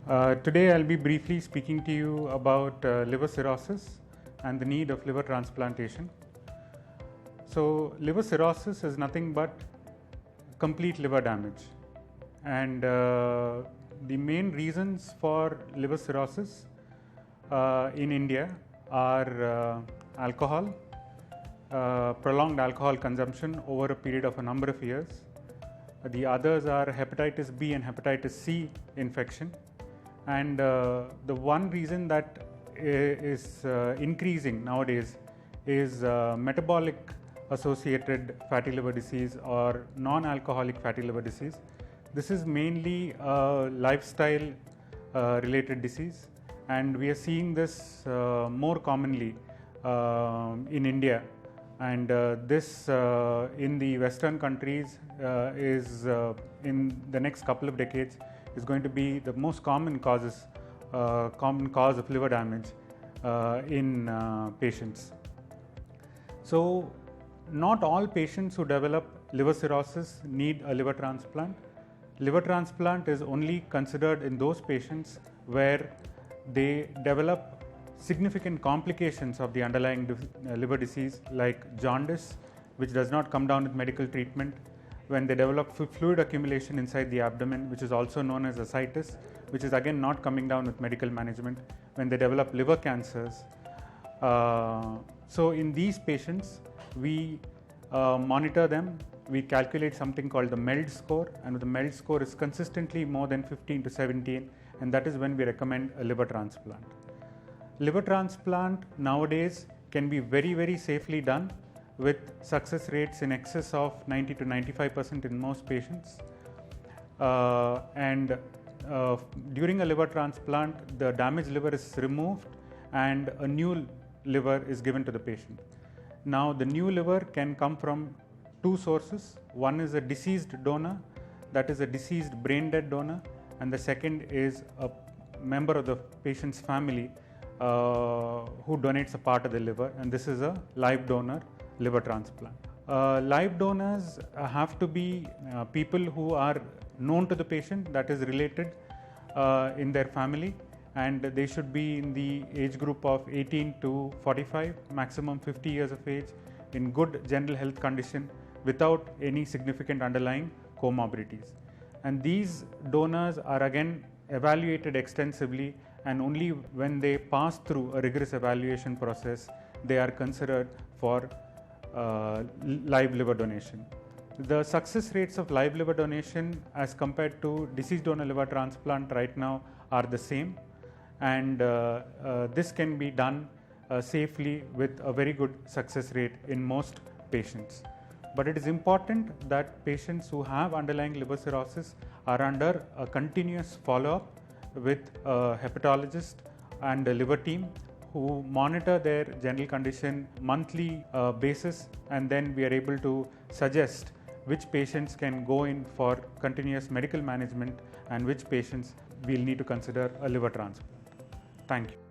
Today I'll be briefly speaking to you about liver cirrhosis and the need of liver transplantation. So liver cirrhosis is nothing but complete liver damage, and the main reasons for liver cirrhosis in India are alcohol, prolonged alcohol consumption over a period of a number of years. The others are hepatitis B and hepatitis C infection. And the one reason that is increasing nowadays is metabolic associated fatty liver disease or non-alcoholic fatty liver disease. This is mainly a lifestyle related disease, and we are seeing this more commonly in India, and this in the Western countries is in the next couple of decades is going to be the most common cause of liver damage in patients. So not all patients who develop liver cirrhosis need a liver transplant. Liver transplant is only considered in those patients where they develop significant complications of the underlying liver disease, like jaundice, which does not come down with medical treatment, when they develop fluid accumulation inside the abdomen, which is also known as ascites, which is again not coming down with medical management, when they develop liver cancers. So in these patients, we monitor them, we calculate something called the MELD score, and the MELD score is consistently more than 15 to 17, and that is when we recommend a liver transplant. Liver transplant nowadays can be very, very safely done with success rates in excess of 90 to 95% in most patients. During a liver transplant, the damaged liver is removed and a new liver is given to the patient. Now, the new liver can come from two sources. One is a deceased donor, that is a deceased brain dead donor, and the second is a member of the patient's family who donates a part of the liver, and this is a live donor liver transplant. Live donors have to be people who are known to the patient, that is related in their family, and they should be in the age group of 18 to 45, maximum 50 years of age, in good general health condition without any significant underlying comorbidities. And these donors are again evaluated extensively, and only when they pass through a rigorous evaluation process they are considered for live liver donation. The success rates of live liver donation as compared to deceased donor liver transplant right now are the same, and this can be done safely with a very good success rate in most patients. But it is important that patients who have underlying liver cirrhosis are under a continuous follow-up with a hepatologist and a liver team who monitor their general condition monthly basis, and then we are able to suggest which patients can go in for continuous medical management and which patients we'll need to consider a liver transplant. Thank you.